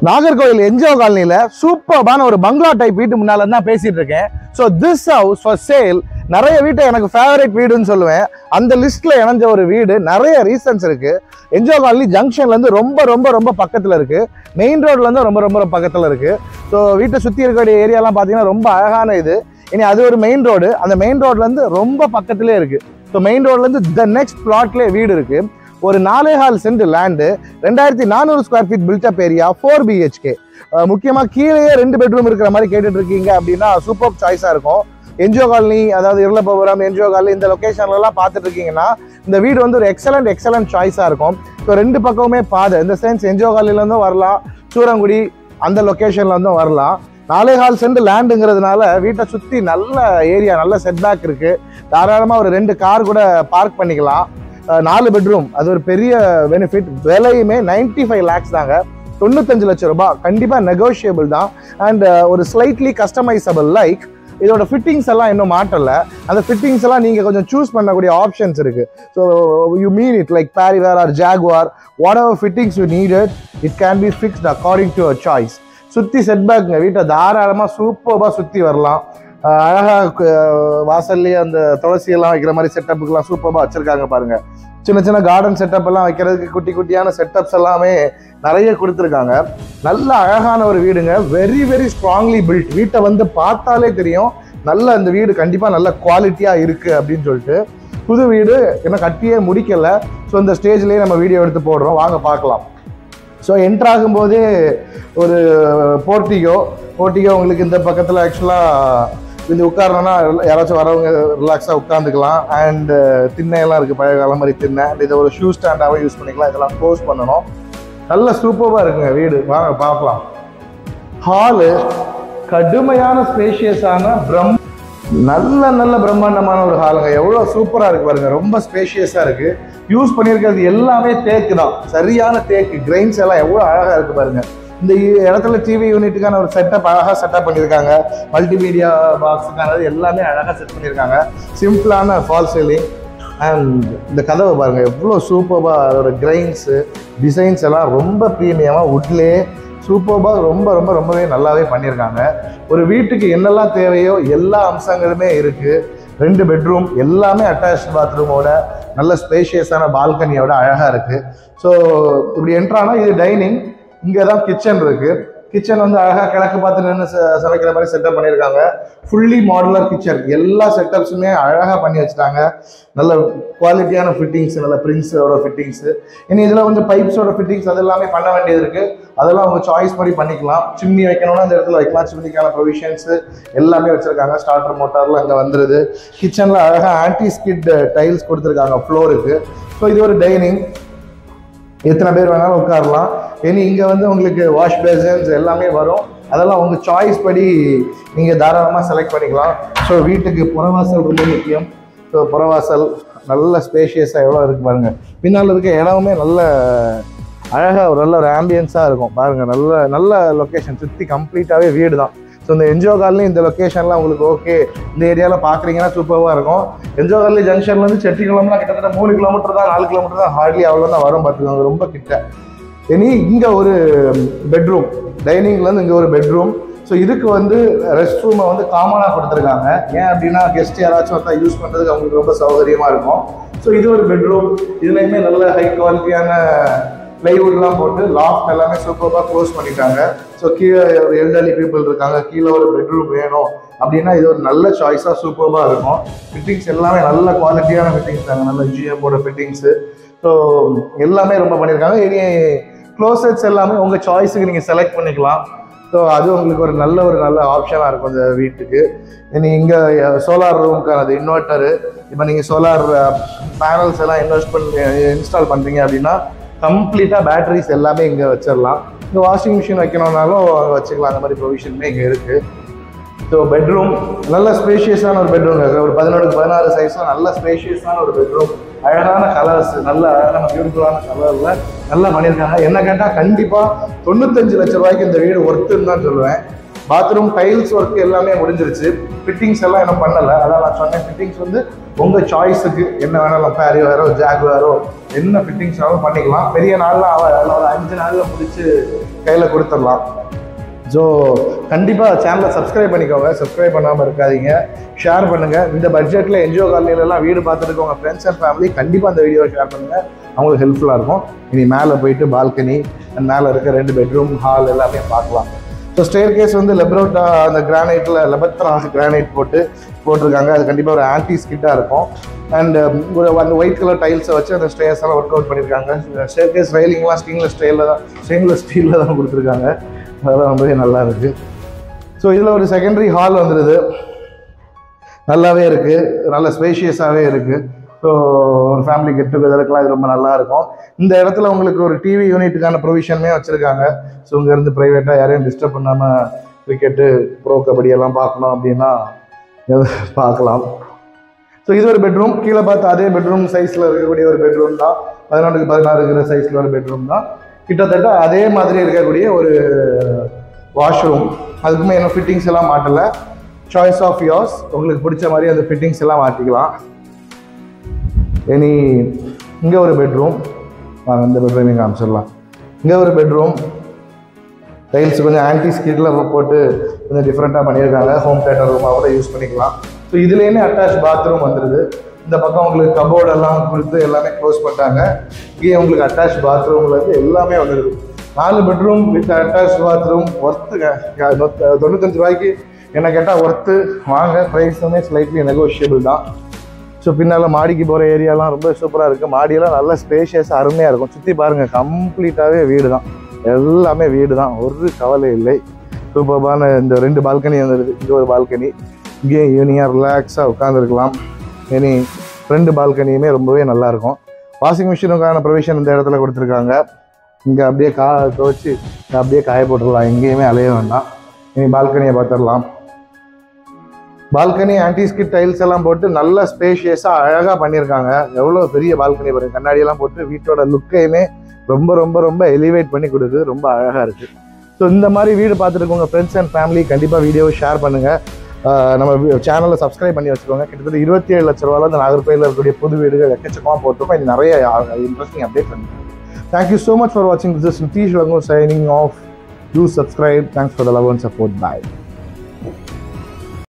Nagercoil NGO காலனில சூப்பர்பான ஒரு பங்களா டைப் வீட்டு முன்னால தான் பேசிட்டு இருக்கேன். So this house for sale. நிறைய வீட்டை எனக்கு ஃபேவரட் வீடுன்னு சொல்லுவேன். அந்த லிஸ்ட்ல இணைஞ்ச ஒரு வீடு. நிறைய ரீசன்ஸ் இருக்கு. என்ஜிஓ காலனி ஜங்ஷன்ல இருந்து ரொம்ப ரொம்ப ரொம்ப பக்கத்துல இருக்கு. மெயின் ரோட்ல இருந்து ரொம்ப ரொம்ப பக்கத்துல இருக்கு. ஸோ வீட்டை சுத்தி இருக்கக்கூடிய ஏரியாலாம் பாத்தீங்கன்னா ரொம்ப அழகான இது. இனி அது ஒரு மெயின் ரோடு. அந்த மெயின் ரோட்ல இருந்து ரொம்ப பக்கத்திலே இருக்கு. ஸோ மெயின் ரோட்ல இருந்து த நெக்ஸ்ட் பிளாட்லேயே வீடு இருக்கு. ஒரு 4.5 cent land, 2400 square feet built up area, 4 BHK. முக்கியமாக கீழேயே 2 பெட்ரூம் இருக்கிற மாதிரி கேட்டுட்டு இருக்கீங்க அப்படின்னா சூப்பர் சாய்ஸாக இருக்கும். என்ஜிஓ காலனி, அதாவது இருளப்பபுரம், என்ஜிஓ காலனி இந்த லொக்கேஷன்லாம் பார்த்துட்டு இருக்கீங்கன்னா இந்த வீடு வந்து ஒரு எக்ஸலண்ட் சாய்ஸாக இருக்கும். ஸோ 2 பக்கமுமே பாதை. இந்த சென்ஸ் என்ஜிஓ காலனிலேருந்தும் வரலாம், சூரங்குடி அந்த லொக்கேஷன்லேருந்தும் வரலாம். 4.5 சென்ட் லேண்டுங்கிறதுனால வீட்டை சுற்றி நல்ல ஏரியா, நல்ல செட்பேக் இருக்கு. தாராளமாக ஒரு 2 கார் கூட பார்க் பண்ணிக்கலாம். 4 பெட்ரூம், அது ஒரு பெரிய பெனிஃபிட். விலையுமே 95 lakhs தாங்க, 95 லட்சம் ரூபாய். கண்டிப்பாக நெகோஷியபிள் தான். அண்ட் ஒரு ஸ்லைட்லி கஸ்டமைசபிள். லைக் இதோட ஃபிட்டிங்ஸ் எல்லாம் இன்னும் மாட்டல. அந்த ஃபிட்டிங்ஸ் எல்லாம் நீங்கள் கொஞ்சம் சூஸ் பண்ணக்கூடிய ஆப்ஷன்ஸ் இருக்கு. So you mean it like Parryware or Jaquar, whatever fittings you needed, it can be fixed according to your choice. சுற்றி செட்பேக்குங்க, வீட்டை தாராளமாக சூப்பராக சுற்றி வரலாம். அழகாக வாசல்லையே அந்த துளசியெல்லாம் வைக்கிற மாதிரி செட்டப்புக்கெல்லாம் சூப்பராக வச்சுருக்காங்க பாருங்கள். சின்ன சின்ன கார்டன் செட்டப் எல்லாம் வைக்கிறதுக்கு குட்டி குட்டியான செட்டப்ஸ் எல்லாமே நிறைய கொடுத்துருக்காங்க. நல்ல அழகான ஒரு வீடுங்க. Very very strongly built. வீட்டை வந்து பார்த்தாலே தெரியும் நல்ல இந்த வீடு கண்டிப்பாக நல்ல குவாலிட்டியாக இருக்குது அப்படின்னு சொல்லிட்டு. புது வீடு இன்னும் கட்டியே முடிக்கலை. ஸோ இந்த ஸ்டேஜ்லேயே நம்ம வீடியோ எடுத்து போடுறோம், வாங்க பார்க்கலாம். ஸோ என்ட்ரு ஆகும்போதே ஒரு போர்ட்டிகோ உங்களுக்கு இந்த பக்கத்தில் ஆக்சுவலாக இது உட்காரணும்னா யாராச்சும் வரவங்க ரிலாக்ஸாக உட்காந்துக்கலாம். அண்ட் திண்ணையெல்லாம் இருக்குது, பழைய காலம் மாதிரி திண்ணை. அண்ட் இதை ஒரு ஷூ ஸ்டாண்டாகவும் யூஸ் பண்ணிக்கலாம். இதெல்லாம் க்ளோஸ் பண்ணணும். நல்ல சூப்பராக இருக்குங்க வீடு, வாங்க பார்க்கலாம். ஹாலு கடுமையான ஸ்பேஷியஸான நல்ல பிரம்மாண்டமான ஒரு ஹாலுங்க. எவ்வளோ சூப்பராக இருக்கு பாருங்க. ரொம்ப ஸ்பேஷியஸாக இருக்கு. யூஸ் பண்ணியிருக்கிறது எல்லாமே தேக்கு தான், சரியான தேக்கு. கிரைன்ஸ் எல்லாம் எவ்வளோ அழகாக இருக்கு பாருங்க. இந்த இடத்துல டிவி யூனிட்டுக்கான ஒரு செட்டப் அழகாக செட்டப் பண்ணியிருக்காங்க. மல்டிமீடியா பாக்ஸுக்கானது எல்லாமே அழகாக செட் பண்ணியிருக்காங்க. சிம்பிளான ஃபால் சீலிங். அண்ட் இந்த கதவை பாருங்கள் எவ்வளோ சூப்பராக. அதோட கிரைன்ஸு டிசைன்ஸ் எல்லாம் ரொம்ப ப்ரீமியமாக வுட்லேயே சூப்பராக ரொம்பவே நல்லாவே பண்ணியிருக்காங்க. ஒரு வீட்டுக்கு என்னெல்லாம் தேவையோ எல்லா அம்சங்களுமே இருக்குது. 2 பெட்ரூம், எல்லாமே அட்டாச் பாத்ரூமோட நல்ல ஸ்பேஷியஸான பால்கனியோட அழகாக இருக்குது. ஸோ இப்படி என்ட்ரானா இது டைனிங். இங்கே தான் கிச்சன் இருக்குது. கிச்சன் வந்து அழகாக கிழக்கு பார்த்து நின்று சமைக்கிற மாதிரி செட்டப் பண்ணியிருக்காங்க. Fully modular kitchen. எல்லா செட்டப்ஸுமே அழகாக பண்ணி வச்சுட்டாங்க. நல்ல குவாலிட்டியான ஃபிட்டிங்ஸ், நல்ல பிரின்ஸோட ஃபிட்டிங்ஸு. இனி இதில் கொஞ்சம் பைப்ஸோட ஃபிட்டிங்ஸ் அது எல்லாமே பண்ண வேண்டியது இருக்குது. அதெல்லாம் அவங்க சாய்ஸ் பண்ணி பண்ணிக்கலாம். சிம்னி வைக்கணும்னா இந்த இடத்துல வைக்கலாம். சிம்னிக்கான ப்ரொவிஷன்ஸு எல்லாமே வச்சுருக்காங்க. ஸ்டார்டர் மோட்டார்லாம் இங்கே வந்துடுது. கிச்சனில் அழகாக ஆன்டி ஸ்கிட் டைல்ஸ் கொடுத்துருக்காங்க ஃப்ளோருக்கு. ஸோ இது ஒரு டைனிங், எத்தனை பேர் வேணாலும் உட்காரலாம். இனி இங்கே வந்து உங்களுக்கு வாஷ் பேசன்ஸ் எல்லாமே வரும். அதெல்லாம் உங்கள் சாய்ஸ் படி நீங்கள் தாராளமாக செலக்ட் பண்ணிக்கலாம். ஸோ வீட்டுக்கு புறவாசல் ரொம்ப முக்கியம். ஸோ புறவாசல் நல்ல ஸ்பேஷியஸாக எவ்வளோ இருக்குது பாருங்கள். பின்னால் இருக்க இடமுமே நல்ல அழகாக நல்ல ஒரு ஆம்பியன்ஸாக இருக்கும் பாருங்கள். நல்ல லொக்கேஷன். சுற்றி கம்ப்ளீட்டாகவே வீடு தான். ஸோ இந்த என்ஜிஓ காலனி இந்த லொக்கேஷன்லாம் உங்களுக்கு ஓகே, இந்த ஏரியாவில் பார்க்குறீங்கன்னா சூப்பராக இருக்கும். என்ஜிஓ காலனி ஜங்ஷன்லேருந்து செட்டிக்குளம்லாம் கிட்டத்தட்ட 3 கிலோமீட்டர் தான், 4 கிலோமீட்டர் தான், ஹார்ட்லி அவ்வளோ தான் வரும் பார்த்துக்கோங்க. ரொம்ப கிட்ட. இனி இங்கே ஒரு பெட்ரூம், டைனிங்லேருந்து இங்கே ஒரு பெட்ரூம். ஸோ இதுக்கு வந்து ரெஸ்ட் ரூமை வந்து காமனாக கொடுத்துருக்காங்க. ஏன் அப்படின்னா கெஸ்ட் யாராச்சும் வந்தால் யூஸ் பண்ணுறதுக்கு அவங்களுக்கு ரொம்ப சௌகரியமாக இருக்கும். ஸோ இது ஒரு பெட்ரூம். இதுலேயுமே நல்ல ஹை குவாலிட்டியான பிளைவுட்லாம் போட்டு லாஃப்ட் எல்லாமே சூப்பராக க்ளோஸ் பண்ணிட்டாங்க. ஸோ கீழே ஒரு எல்டர்லி பீப்புள் இருக்காங்க, கீழே ஒரு பெட்ரூம் வேணும் அப்படின்னா இது ஒரு நல்ல சாய்ஸாக சூப்பராக இருக்கும். ஃபிட்டிங்ஸ் எல்லாமே நல்ல குவாலிட்டியான ஃபிட்டிங்ஸ் தாங்க, நல்ல ஜிஎம்மோட ஃபிட்டிங்ஸு. ஸோ எல்லாமே ரொம்ப பண்ணியிருக்காங்க. இனி க்ளோசெட்ஸ் எல்லாமே உங்கள் சாய்ஸுக்கு நீங்கள் செலக்ட் பண்ணிக்கலாம். ஸோ அது உங்களுக்கு ஒரு நல்ல ஆப்ஷனாக இருக்கும் இந்த வீட்டுக்கு. இனி இங்கே சோலார் ரூமுக்கானது இன்வெர்ட்டரு. இப்போ நீங்கள் சோலார் பேனல்ஸ் எல்லாம் இன்ஸ்டால் பண்ணுறீங்க அப்படின்னா கம்ப்ளீட்டாக பேட்டரிஸ் எல்லாமே இங்கே வச்சிடலாம். இங்கே வாஷிங் மிஷின் வைக்கணுன்னாலும் வச்சுக்கலாம். அந்த மாதிரி ப்ரொவிஷனுமே இங்கே இருக்குது. ஸோ பெட்ரூம் நல்ல ஸ்பேஷியஸான ஒரு பெட்ரூம். ஒரு 11x16 சைஸில் நல்ல ஸ்பேஷியஸான ஒரு பெட்ரூம். அழகான கலர்ஸ், நல்ல அழகான பியூட்டிஃபுல்லான கலரில் நல்லா பண்ணியிருக்காங்க. என்ன கேட்டால் கண்டிப்பாக 95 லட்சம் ரூபாய்க்கு இந்த வீடு ஒர்த்துன்னு தான் சொல்லுவேன். பாத்ரூம் டைல்ஸ் ஒர்க் எல்லாமே முடிஞ்சிருச்சு. ஃபிட்டிங்ஸ் எல்லாம் இன்னும் பண்ணலை. அதான் நான் சொன்னேன், ஃபிட்டிங்ஸ் வந்து உங்கள் சாய்ஸுக்கு என்ன வேணாலும், பேரிவேரோ ஜாகுவாரோ என்ன ஃபிட்டிங்ஸ்னாலும் பண்ணிக்கலாம். பெரிய நாள்லாம் ஒரு 5 நாளில் முடிச்சு கையில் கொடுத்துடலாம். ஸோ கண்டிப்பாக சேனலை சப்ஸ்கிரைப் பண்ணிக்கோங்க. சப்ஸ்கிரைப் பண்ணாமல் இருக்காதீங்க, ஷேர் பண்ணுங்கள். இந்த பட்ஜெட்டில் என்ஜிஓ காலனிலலாம் வீடு பார்த்துட்டு உங்கள் ஃப்ரெண்ட்ஸ் அண்ட் ஃபேமிலி கண்டிப்பாக அந்த வீடியோவை ஷேர் பண்ணுங்கள், அவங்களுக்கு ஹெல்ப்ஃபுல்லாக இருக்கும். இனி மேலே போயிட்டு பால்கனி அண்ட் மேலே இருக்க 2 பெட்ரூம் ஹால் எல்லாமே பார்க்கலாம். ஸோ ஸ்டேர் கேஸ் வந்து லெப்ரோட்டா அந்த கிரானைட்டில் லெபத்ரா கிரானைட் போட்டிருக்காங்க. அது கண்டிப்பாக ஒரு ஆன்டி ஸ்கிட்டாக இருக்கும். அண்ட் அந்த ஒயிட் கலர் டைல்ஸை வச்சு அந்த ஸ்டேர்ஸ் எல்லாம் ஒர்க் அவுட் பண்ணியிருக்காங்க. ஸ்டேர் கேஸ் ரெயிலிங்லாம் ஸ்டெயின்லெஸ் ஸ்டீலில் தான் கொடுத்துருக்காங்க. அதெல்லாம் ரொம்பவே நல்லா இருக்குது. ஸோ இதில் ஒரு செகண்டரி ஹால் வந்துடுது. நல்லாவே இருக்குது, நல்ல ஸ்பேஷியஸாகவே இருக்குது. ஸோ ஒரு ஃபேமிலி கெட் டுகெதருக்குலாம் இது ரொம்ப நல்லாயிருக்கும். இந்த இடத்துல உங்களுக்கு ஒரு டிவி யூனிட்டுக்கான ப்ரொவிஷனுமே வச்சுருக்காங்க. ஸோ இங்கேருந்து ப்ரைவேட்டாக யாரையும் டிஸ்டர்ப் பண்ணாமல் கிரிக்கெட்டு, ப்ரோ கபடி எல்லாம் பார்க்கணும் அப்படின்னா பார்க்கலாம். ஸோ இது ஒரு பெட்ரூம். கீழே பார்த்து அதே பெட்ரூம் சைஸில் இருக்கக்கூடிய ஒரு பெட்ரூம் தான். 14க்கு 16 இருக்கிற சைஸில் ஒரு பெட்ரூம் தான். கிட்டத்தட்ட அதே மாதிரி இருக்கக்கூடிய ஒரு வாஷ்ரூம். அதுக்குமே இன்னும் ஃபிட்டிங்ஸ் எல்லாம் மாட்டலை. சாய்ஸ் ஆஃப் யோர்ஸ், உங்களுக்கு பிடிச்ச மாதிரி அந்த ஃபிட்டிங்ஸ் எல்லாம் மாற்றிக்கலாம். இங்கே ஒரு பெட்ரூம், இந்த பெட்ரூமே காமிச்சிடலாம். இங்கே ஒரு பெட்ரூம், டைல்ஸ் கொஞ்சம் ஆன்டி ஸ்கிட்டில் போட்டு கொஞ்சம் டிஃப்ரெண்ட்டாக பண்ணியிருக்காங்க. ஹோம் தேட்டர் ரூமாக கூட யூஸ் பண்ணிக்கலாம். ஸோ இதுலேயுமே அட்டாச் பாத்ரூம் வந்துடுது. இந்த பக்கம் உங்களுக்கு கபோர்டெல்லாம் கொடுத்து எல்லாமே க்ளோஸ் பண்ணிட்டாங்க. இங்கே உங்களுக்கு அட்டாச் பாத்ரூம்லேருந்து எல்லாமே வந்துடுது. 4 பெட்ரூம் வித் அட்டாச் பாத்ரூம். ஒர்த்துங்க, 95 ரூபாய்க்கு என்ன கேட்டால் ஒர்த்து. வாங்க, ப்ரைஸுமே ஸ்லைட்லி நெகோஷியபிள் தான். ஸோ பின்னால் மாடிக்கு போகிற ஏரியாலாம் ரொம்ப சூப்பராக இருக்குது. மாடியெல்லாம் நல்ல ஸ்பேஷியஸாக அருமையாக இருக்கும். சுற்றி பாருங்கள், கம்ப்ளீட்டாகவே வீடு தான், எல்லாமே வீடு தான், ஒரு கவலை இல்லை. சூப்பர்பான இந்த 2 பால்கனி வந்துடுது. இங்கே ஒரு பால்கனி, இங்கே ஈவினிங்காக ரிலாக்ஸாக உட்காந்துருக்கலாம். இனி 2 பால்கனியுமே ரொம்பவே நல்லாயிருக்கும். வாஷிங் மிஷினுக்கான ப்ரொவிஷன் இந்த இடத்துல கொடுத்துருக்காங்க. இங்கே அப்படியே துவச்சி அப்படியே காய போட்டுடலாம், எங்கேயுமே அலைய வேண்டாம். இனி பால்கனியை பார்த்துடலாம். பால்கனி ஆன்டிஸ்கிட் டைல்ஸ் எல்லாம் போட்டு நல்ல ஸ்பேஷியஸாக அழகாக பண்ணியிருக்காங்க. எவ்வளோ பெரிய பால்கனி பாருங்க, கண்ணாடியெல்லாம் போட்டு வீட்டோட லுக்கையுமே ரொம்ப ரொம்ப ரொம்ப எலிவேட் பண்ணி கொடுக்குது. ரொம்ப அழகாக இருக்குது. ஸோ இந்த மாதிரி வீடு பார்த்துட்டு உங்கள் ஃப்ரெண்ட்ஸ் அண்ட் ஃபேமிலி கண்டிப்பாக வீடியோவை ஷேர் பண்ணுங்கள். நம்ம சேனலை சப்ஸ்கிரைப் பண்ணி வச்சுக்கோங்க. கிட்டத்தட்ட 27 லட்ச ரூபாயில் இந்த நாகர்கோயிலில் இருக்கக்கூடிய புது வீடுகள் எக்கச்சக்கமாக போட்டிருக்கோம். இது நிறைய இன்ட்ரெஸ்டிங் அப்டேட் பண்ணுங்கள். தேங்க்யூ ஸோ மச் ஃபார் வாட்சிங். This is Nitish Langur signing off. Do subscribe. Thanks for the love and support. Bye.